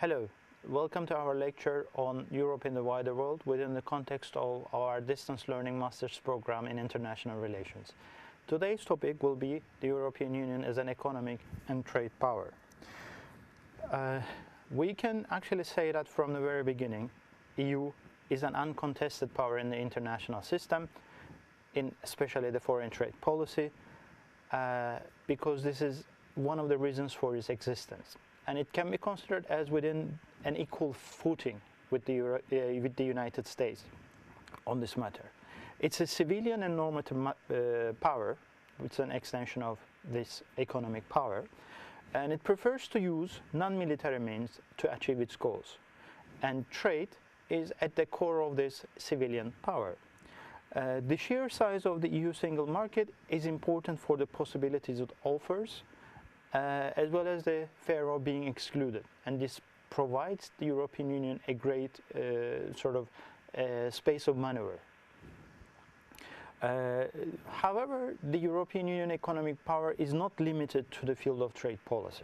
Hello, welcome to our lecture on Europe in the wider world within the context of our distance learning master's program in international relations. Today's topic will be the European Union as an economic and trade power. We can actually say that from the very beginning, EU is an uncontested power in the international system, in especially the foreign trade policy, because this is one of the reasons for its existence. And it can be considered as within an equal footing with the United States on this matter. It's a civilian and normative power, which is an extension of this economic power, and it prefers to use non-military means to achieve its goals. And trade is at the core of this civilian power. The sheer size of the EU single market is important for the possibilities it offers, as well as the fear of being excluded, and this provides the European Union a great space of maneuver. However, the European Union economic power is not limited to the field of trade policy.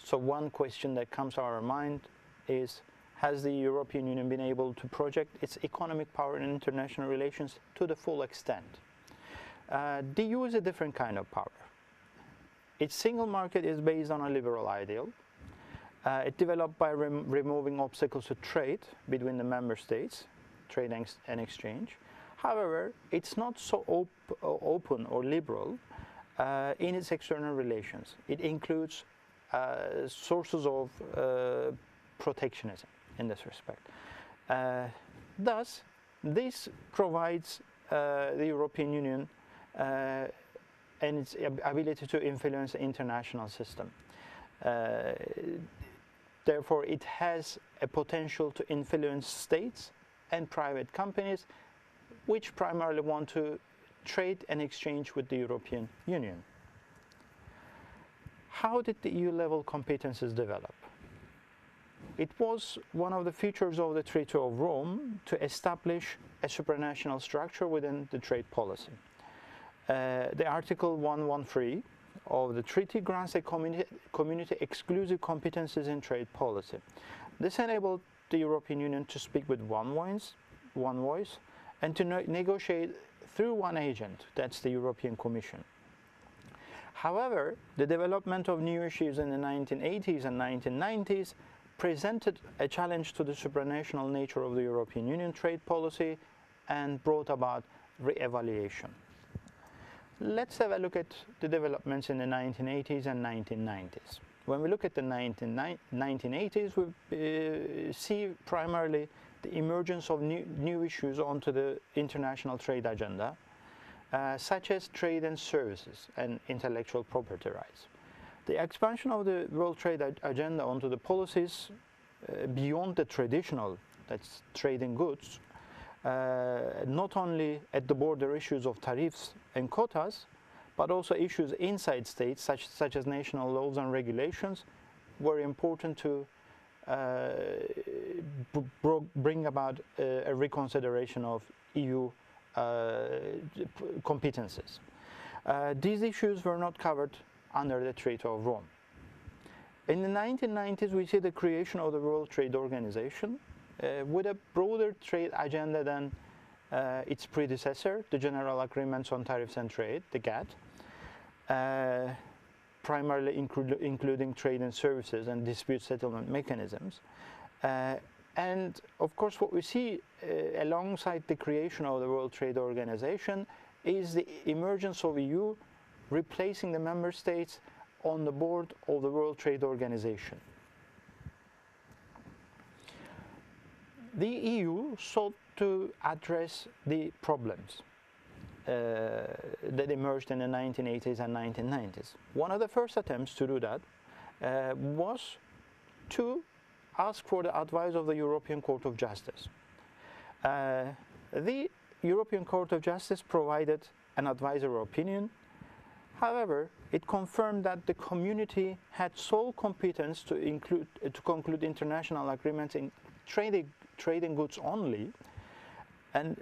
So one question that comes to our mind is, has the European Union been able to project its economic power in international relations to the full extent? The EU is a different kind of power. Its single market is based on a liberal ideal. It developed by removing obstacles to trade between the member states, trade and exchange. However, it's not so open or liberal in its external relations. It includes sources of protectionism in this respect. Thus, this provides the European Union and its ability to influence the international system. Therefore, it has a potential to influence states and private companies which primarily want to trade and exchange with the European Union. How did the EU-level competences develop? It was one of the features of the Treaty of Rome to establish a supranational structure within the trade policy. The Article 113 of the treaty grants a community exclusive competences in trade policy. This enabled the European Union to speak with one voice and to negotiate through one agent, that's the European Commission. However, the development of new issues in the 1980s and 1990s presented a challenge to the supranational nature of the European Union trade policy and brought about re-evaluation. Let's have a look at the developments in the 1980s and 1990s. When we look at the 1980s, we see primarily the emergence of new issues onto the international trade agenda, such as trade and services and intellectual property rights. The expansion of the World Trade Agenda onto the policies beyond the traditional, that's trade in goods, not only at the border issues of tariffs and quotas, but also issues inside states such as national laws and regulations were important to bring about a reconsideration of EU competences. These issues were not covered under the Treaty of Rome. In the 1990s, we see the creation of the World Trade Organization with a broader trade agenda than its predecessor, the General Agreements on Tariffs and Trade, the GATT, primarily including trade and services and dispute settlement mechanisms. And of course, what we see alongside the creation of the World Trade Organization is the emergence of EU replacing the member states on the board of the World Trade Organization. The EU sought to address the problems that emerged in the 1980s and 1990s. One of the first attempts to do that was to ask for the advice of the European Court of Justice. The European Court of Justice provided an advisory opinion. However, it confirmed that the community had sole competence to conclude international agreements in trading goods only, and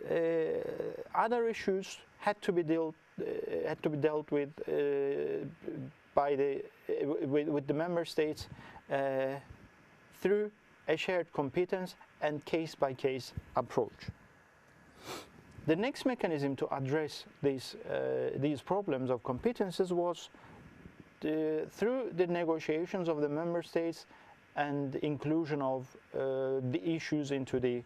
other issues had to be dealt with by the member states through a shared competence and case-by-case approach. The next mechanism to address these problems of competences was through the negotiations of the member states and the inclusion of the issues into the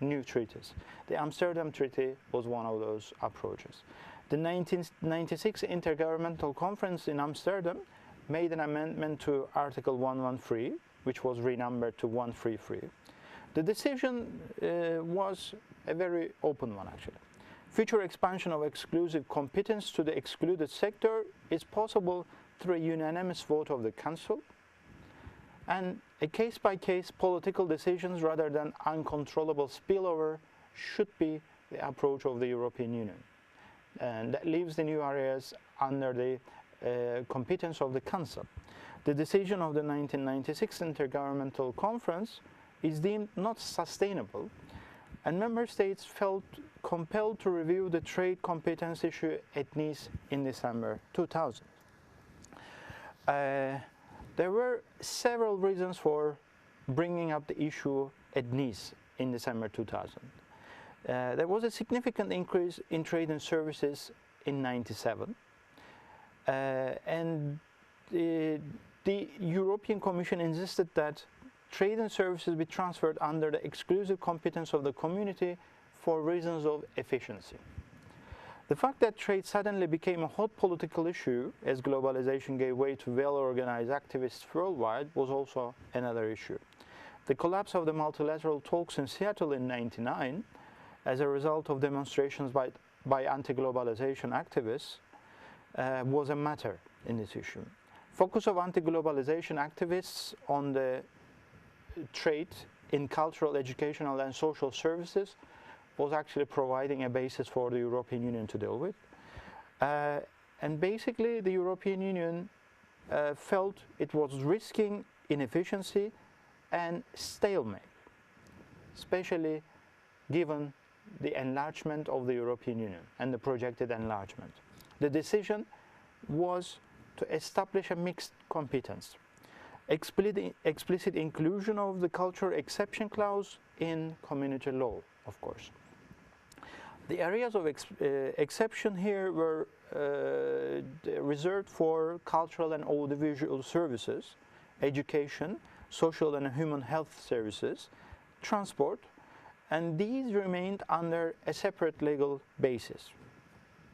new treaties. The Amsterdam Treaty was one of those approaches. The 1996 Intergovernmental Conference in Amsterdam made an amendment to Article 113, which was renumbered to 133. The decision was a very open one, actually. Future expansion of exclusive competence to the excluded sector is possible through a unanimous vote of the Council, and a case-by-case political decisions rather than uncontrollable spillover should be the approach of the European Union. And that leaves the new areas under the competence of the Council. The decision of the 1996 Intergovernmental Conference is deemed not sustainable, and member states felt compelled to review the trade competence issue at Nice in December 2000. There were several reasons for bringing up the issue at Nice in December 2000. There was a significant increase in trade and services in '97, and the European Commission insisted that trade and services be transferred under the exclusive competence of the community for reasons of efficiency. The fact that trade suddenly became a hot political issue as globalization gave way to well-organized activists worldwide was also another issue. The collapse of the multilateral talks in Seattle in '99 as a result of demonstrations by anti-globalization activists was a matter in this issue. Focus of anti-globalization activists on the trade in cultural, educational and social services was actually providing a basis for the European Union to deal with. And basically the European Union felt it was risking inefficiency and stalemate, especially given the enlargement of the European Union and the projected enlargement. The decision was to establish a mixed competence. Explicit inclusion of the cultural exception clause in community law, of course. The areas of exception here were reserved for cultural and audiovisual services, education, social and human health services, transport, and these remained under a separate legal basis.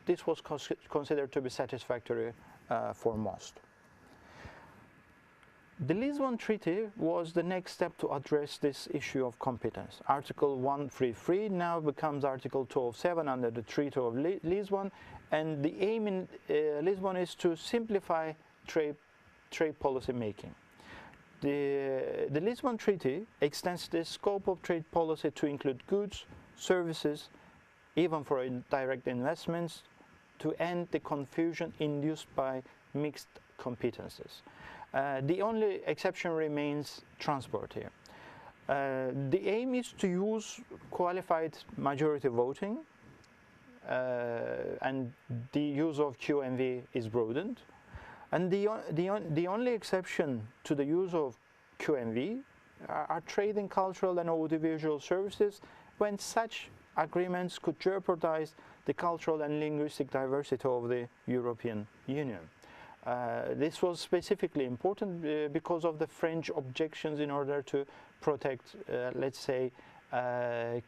This was considered to be satisfactory for most. The Lisbon Treaty was the next step to address this issue of competence. Article 133 now becomes Article 207 under the Treaty of Lisbon, and the aim in Lisbon is to simplify trade policy making. The Lisbon Treaty extends the scope of trade policy to include goods, services, even for direct investments, to end the confusion induced by mixed competences. The only exception remains transport here. The aim is to use qualified majority voting, and the use of QMV is broadened. And the only exception to the use of QMV are trade in cultural and audiovisual services when such agreements could jeopardize the cultural and linguistic diversity of the European Union. This was specifically important because of the French objections in order to protect, let's say,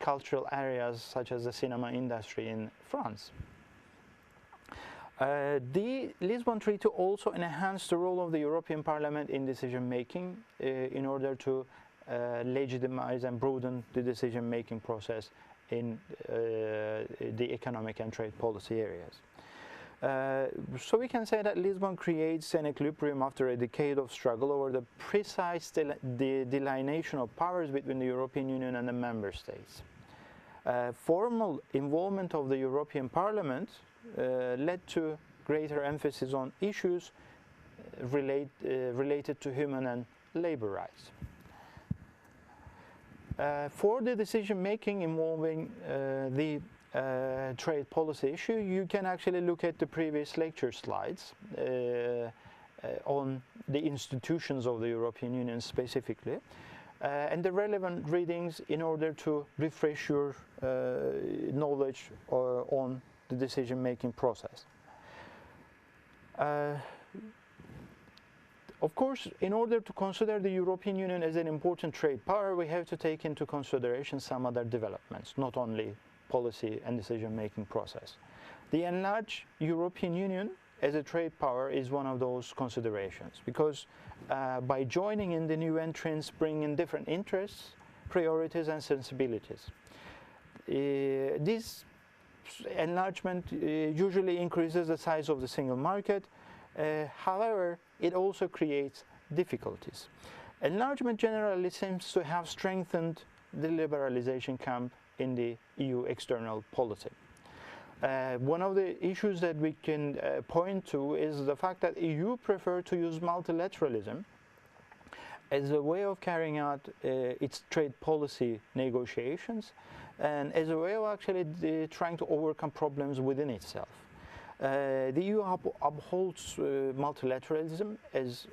cultural areas such as the cinema industry in France. The Lisbon Treaty also enhanced the role of the European Parliament in decision-making in order to legitimize and broaden the decision-making process in the economic and trade policy areas. So we can say that Lisbon creates an equilibrium after a decade of struggle over the precise delineation of powers between the European Union and the member states. Formal involvement of the European Parliament led to greater emphasis on issues related to human and labor rights. For the decision-making involving the trade policy issue, you can actually look at the previous lecture slides on the institutions of the European Union specifically. and the relevant readings in order to refresh your knowledge on the decision-making process. Of course, in order to consider the European Union as an important trade power, we have to take into consideration some other developments, not only policy and decision-making process. The enlarged European Union as a trade power is one of those considerations, because by joining in, the new entrants bring in different interests, priorities and sensibilities. This enlargement usually increases the size of the single market. However, it also creates difficulties. Enlargement generally seems to have strengthened the liberalization camp in the EU external policy. One of the issues that we can point to is the fact that EU prefer to use multilateralism as a way of carrying out its trade policy negotiations, and as a way of actually trying to overcome problems within itself. The EU upholds multilateralism as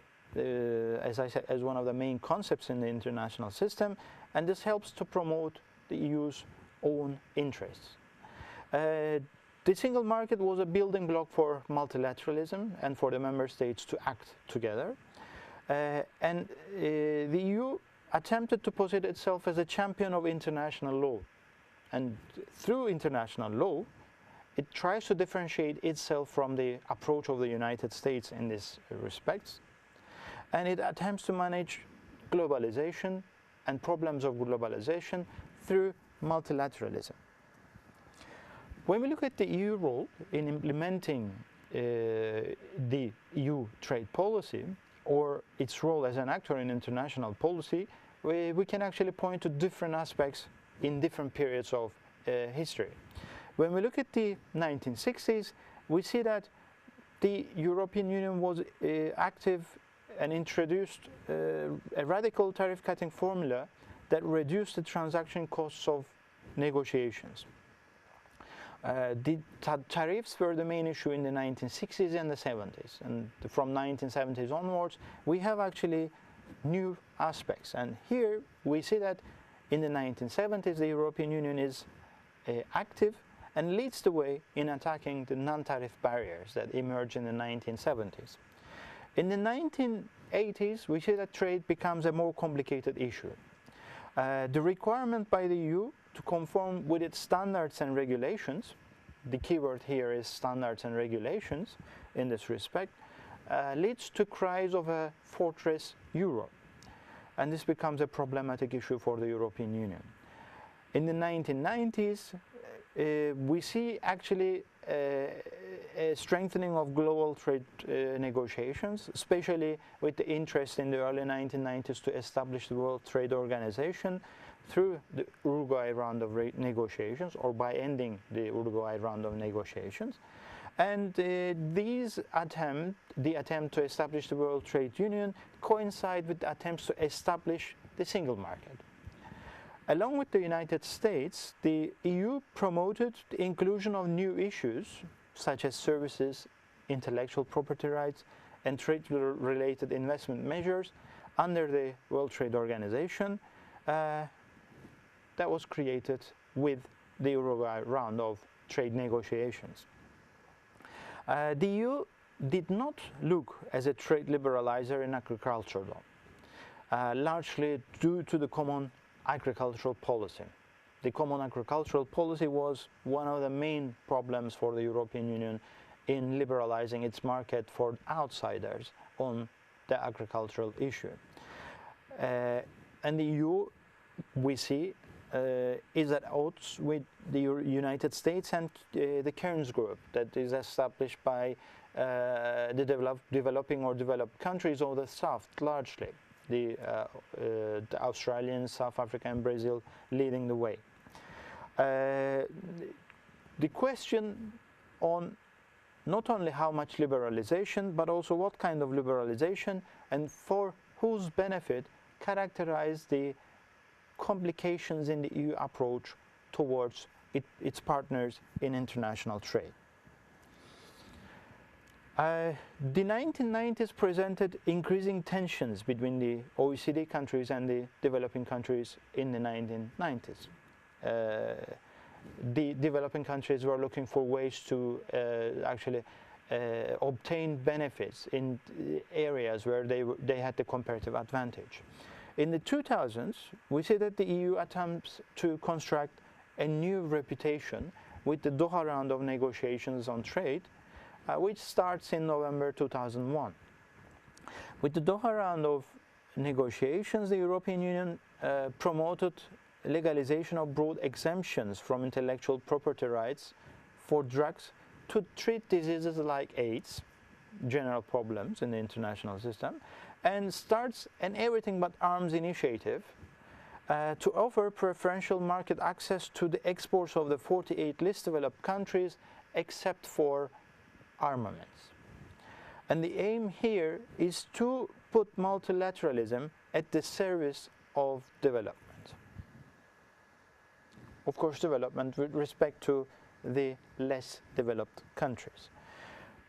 I said, as one of the main concepts in the international system, and this helps to promote the EU's own interests. The single market was a building block for multilateralism and for the member states to act together. And the EU attempted to position itself as a champion of international law. And through international law, it tries to differentiate itself from the approach of the United States in this respect. And it attempts to manage globalization and problems of globalization through multilateralism. When we look at the EU role in implementing the EU trade policy, or its role as an actor in international policy, we can actually point to different aspects in different periods of history. When we look at the 1960s, we see that the European Union was active and introduced a radical tariff-cutting formula that reduced the transaction costs of negotiations. The tariffs were the main issue in the 1960s and the 70s, and from 1970s onwards we have actually new aspects, and here we see that in the 1970s the European Union is active and leads the way in attacking the non-tariff barriers that emerged in the 1970s. In the 1980s we see that trade becomes a more complicated issue. The requirement by the EU to conform with its standards and regulations, the keyword here is standards and regulations in this respect, leads to cries of a fortress Europe. And this becomes a problematic issue for the European Union. In the 1990s, we see actually a strengthening of global trade negotiations, especially with the interest in the early 1990s to establish the World Trade Organization through the Uruguay round of negotiations, or by ending the Uruguay round of negotiations. And the attempt to establish the World Trade Union coincide with the attempts to establish the single market. Along with the United States, the EU promoted the inclusion of new issues such as services, intellectual property rights, and trade-related investment measures under the World Trade Organization that was created with the Uruguay round of trade negotiations. The EU did not look as a trade liberalizer in agriculture, though, largely due to the common agricultural policy. The common agricultural policy was one of the main problems for the European Union in liberalizing its market for outsiders on the agricultural issue. And the EU, we see, is at odds with the United States and the Cairns Group that is established by the developing or developed countries of the South, largely. The Australians, South Africa and Brazil leading the way. The question on not only how much liberalization, but also what kind of liberalization and for whose benefit characterize the complications in the EU approach towards its partners in international trade. The 1990s presented increasing tensions between the OECD countries and the developing countries in the 1990s. The developing countries were looking for ways to actually obtain benefits in areas where they had the comparative advantage. In the 2000s, we see that the EU attempts to construct a new reputation with the Doha round of negotiations on trade, which starts in November 2001. With the Doha round of negotiations, the European Union promoted legalization of broad exemptions from intellectual property rights for drugs to treat diseases like AIDS, general problems in the international system, and starts an Everything But Arms initiative to offer preferential market access to the exports of the 48 least developed countries except for armaments. And the aim here is to put multilateralism at the service of development. Of course, development with respect to the less developed countries.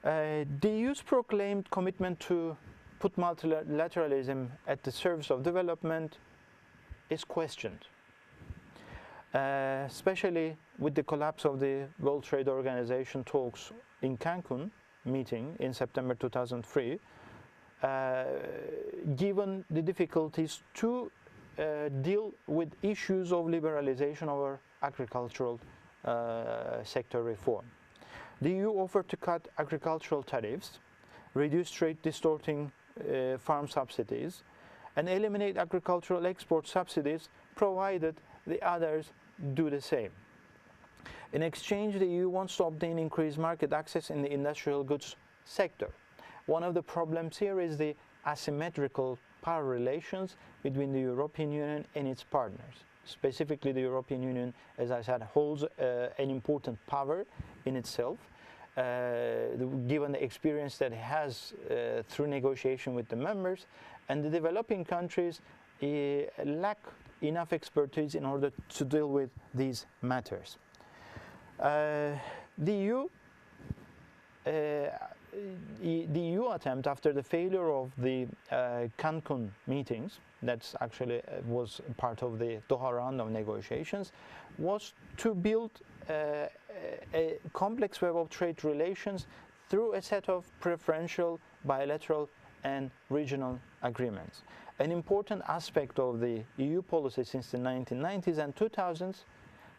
The EU's proclaimed commitment to put multilateralism at the service of development is questioned, especially with the collapse of the World Trade Organization talks in Cancun meeting in September 2003, given the difficulties to deal with issues of liberalization of our agricultural sector reform. The EU offered to cut agricultural tariffs, reduce trade distorting farm subsidies, and eliminate agricultural export subsidies, provided the others do the same. In exchange, the EU wants to obtain increased market access in the industrial goods sector. One of the problems here is the asymmetrical power relations between the European Union and its partners. Specifically, the European Union, as I said, holds an important power in itself, given the experience that it has through negotiation with the members, and the developing countries lack enough expertise in order to deal with these matters. The EU attempt, after the failure of the Cancun meetings, that's actually was part of the Doha round of negotiations, was to build a complex web of trade relations through a set of preferential, bilateral, and regional agreements. An important aspect of the EU policy since the 1990s and 2000s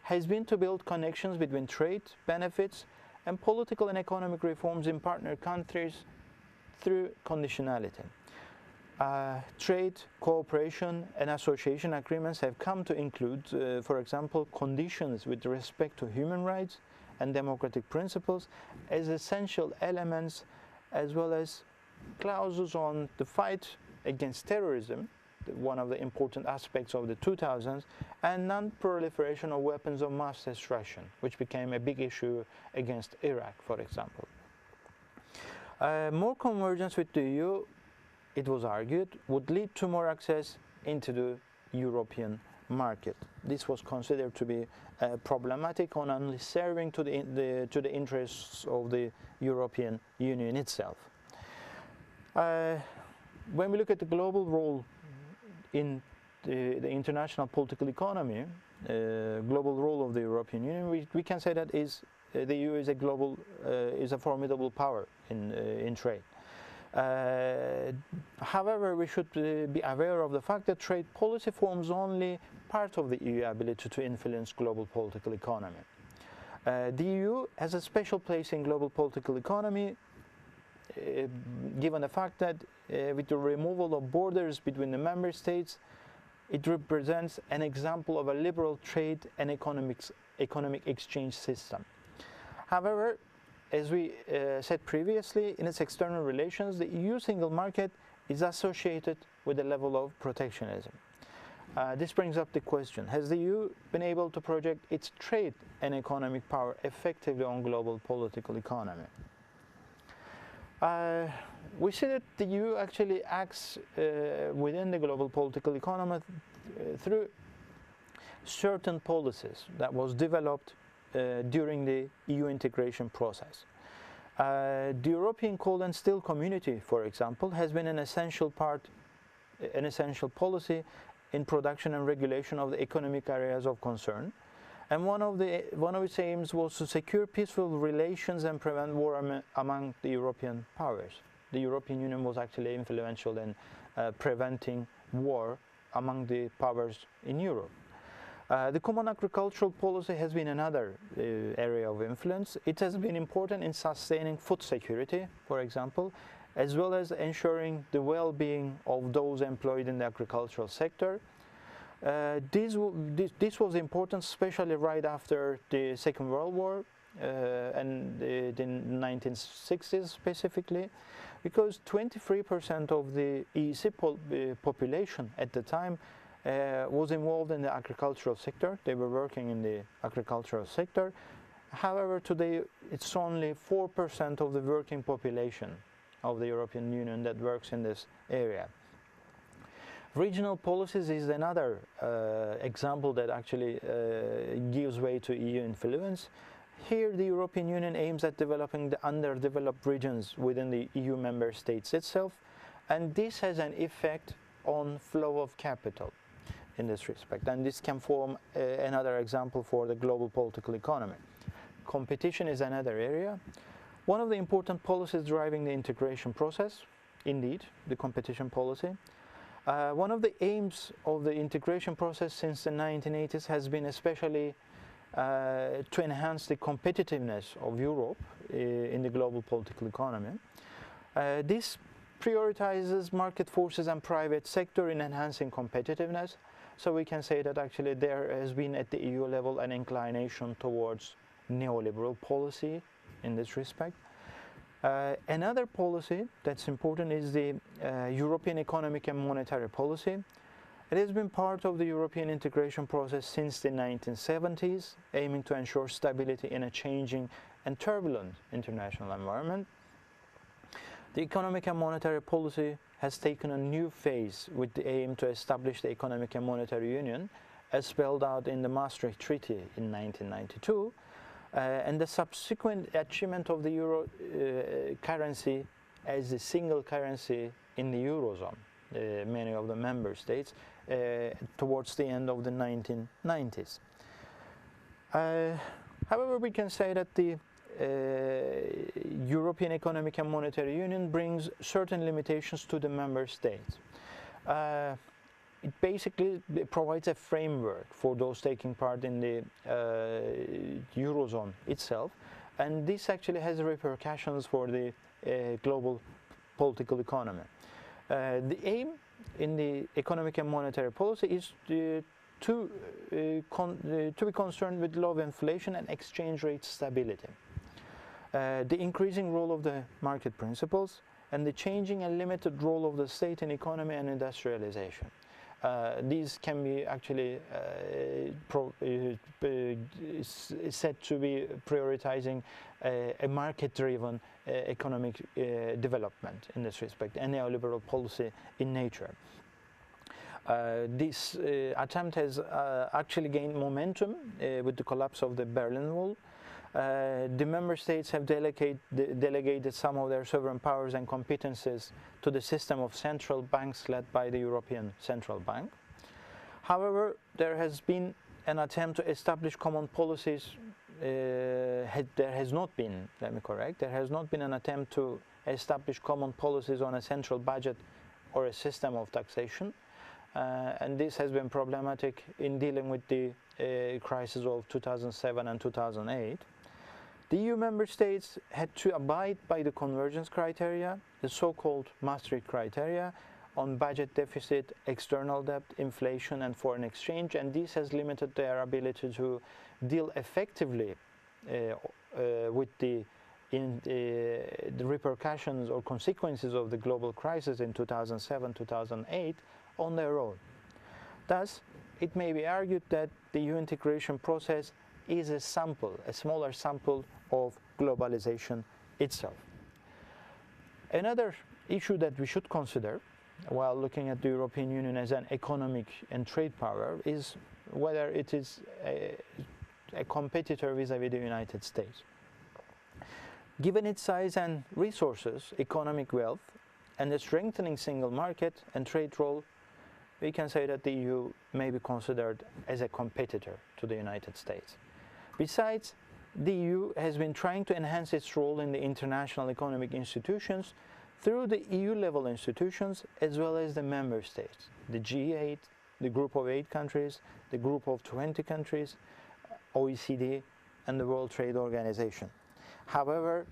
has been to build connections between trade benefits and political and economic reforms in partner countries through conditionality. Trade, cooperation, and association agreements have come to include, for example, conditions with respect to human rights and democratic principles as essential elements, as well as clauses on the fight against terrorism, one of the important aspects of the 2000s, and non-proliferation of weapons of mass destruction, which became a big issue against Iraq, for example. More convergence with the EU, it was argued, would lead to more access into the European market. This was considered to be problematic and only serving to the interests of the European Union itself. When we look at the global role in the international political economy, global role of the European Union, we can say that the EU is a formidable power in trade. However, we should be aware of the fact that trade policy forms only part of the EU ability to influence global political economy. The EU has a special place in global political economy, given the fact that with the removal of borders between the member states, it represents an example of a liberal trade and economic exchange system. However, as we said previously, in its external relations, the EU single market is associated with a level of protectionism. This brings up the question, has the EU been able to project its trade and economic power effectively on global political economy? We see that the EU actually acts within the global political economy through certain policies that was developed during the EU integration process. The European coal and steel community, for example, has been an essential policy in production and regulation of the economic areas of concern. And one of its aims was to secure peaceful relations and prevent war among the European powers. The European Union was actually influential in preventing war among the powers in Europe. The common agricultural policy has been another area of influence. It has been important in sustaining food security, for example, as well as ensuring the well-being of those employed in the agricultural sector. This was important, especially right after the Second World War and the 1960s specifically, because 23% of the EEC population at the time was involved in the agricultural sector. They were working in the agricultural sector. However, today it's only 4% of the working population of the European Union that works in this area. Regional policies is another example that actually gives way to EU influence. Here the European Union aims at developing the underdeveloped regions within the EU member states itself, and this has an effect on flow of capital in this respect, and this can form another example for the global political economy. Competition is another area. One of the important policies driving the integration process, indeed, the competition policy. One of the aims of the integration process since the 1980s has been especially to enhance the competitiveness of Europe in the global political economy. This prioritizes market forces and private sector in enhancing competitiveness. So we can say that actually there has been at the EU level an inclination towards neoliberal policy in this respect. Another policy that's important is the European economic and monetary policy. It has been part of the European integration process since the 1970s, aiming to ensure stability in a changing and turbulent international environment. The economic and monetary policy has taken a new phase with the aim to establish the economic and monetary union, as spelled out in the Maastricht Treaty in 1992, and the subsequent achievement of the euro currency as the single currency in the Eurozone, many of the member states, towards the end of the 1990s. However, we can say that the European Economic and Monetary Union brings certain limitations to the member states. It basically provides a framework for those taking part in the Eurozone itself, and this actually has repercussions for the global political economy. The aim in the economic and monetary policy is to be concerned with low inflation and exchange rate stability. The increasing role of the market principles and the changing and limited role of the state in economy and industrialization. These can be actually said to be prioritizing a market-driven economic development in this respect, a neoliberal policy in nature. This attempt has actually gained momentum with the collapse of the Berlin Wall. The member states have delegated some of their sovereign powers and competences to the system of central banks led by the European Central Bank. However, there has been an attempt to establish common policies. There has not been, let me correct, there has not been an attempt to establish common policies on a central budget or a system of taxation. And this has been problematic in dealing with the crisis of 2007 and 2008. The EU member states had to abide by the convergence criteria, the so-called Maastricht criteria, on budget deficit, external debt, inflation and foreign exchange, and this has limited their ability to deal effectively with the repercussions or consequences of the global crisis in 2007-2008 on their own. Thus, it may be argued that the EU integration process is a smaller sample of globalization itself. Another issue that we should consider while looking at the European Union as an economic and trade power is whether it is a competitor vis-à-vis the United States. Given its size and resources, economic wealth, and the strengthening single market and trade role, we can say that the EU may be considered as a competitor to the United States. Besides, the EU has been trying to enhance its role in the international economic institutions through the EU-level institutions as well as the member states, the G8, the Group of 8 countries, the Group of 20 countries, OECD, and the World Trade Organization. However,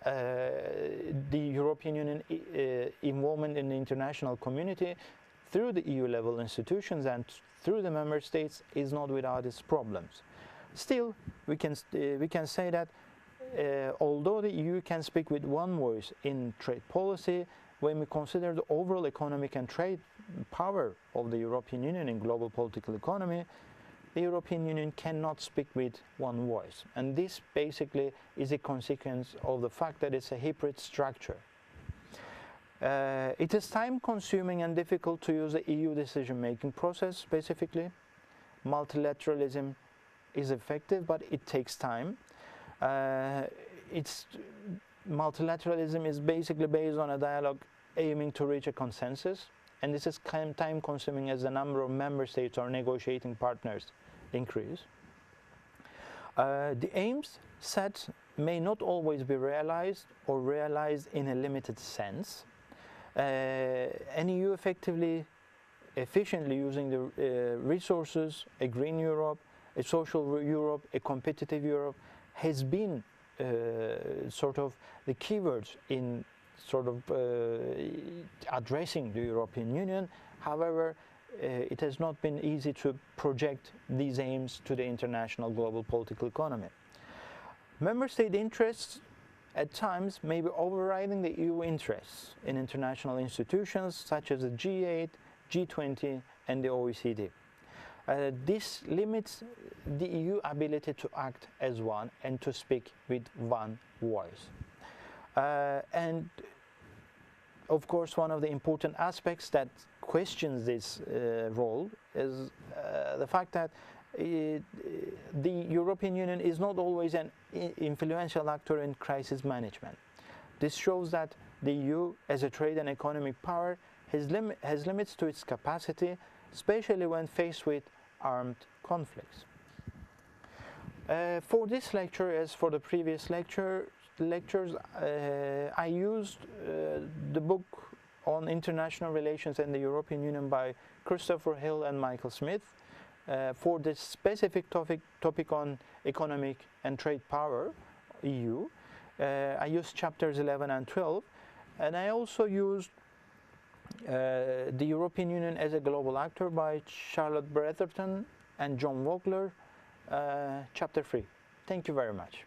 the European Union involvement in the international community through the EU-level institutions and through the member states is not without its problems. Still, we can say that although the EU can speak with one voice in trade policy, when we consider the overall economic and trade power of the European Union in global political economy, the European Union cannot speak with one voice. And this basically is a consequence of the fact that it's a hybrid structure. It is time-consuming and difficult to use the EU decision-making process specifically. Multilateralism is effective, but it takes time. Multilateralism is basically based on a dialogue aiming to reach a consensus, and this is time-consuming as the number of member states or negotiating partners increase. The aims set may not always be realized or realized in a limited sense. An EU efficiently using the resources, a green Europe, a social Europe, a competitive Europe, has been sort of the keywords in sort of addressing the European Union. However, it has not been easy to project these aims to the international global political economy. Member state interests at times may be overriding the EU interests in international institutions such as the G8, G20 and the OECD. This limits the EU ability to act as one and to speak with one voice. And of course, one of the important aspects that questions this role is the fact that the European Union is not always an influential actor in crisis management. This shows that the EU, as a trade and economic power, has limits to its capacity, especially when faced with armed conflicts. For this lecture, as for the previous lectures, I used the book on international relations and the European Union by Christopher Hill and Michael Smith. For this specific topic on economic and trade power, EU, I used chapters 11 and 12, and I also used the European Union as a global actor by Charlotte Bretherton and John Vogler, chapter 3. Thank you very much.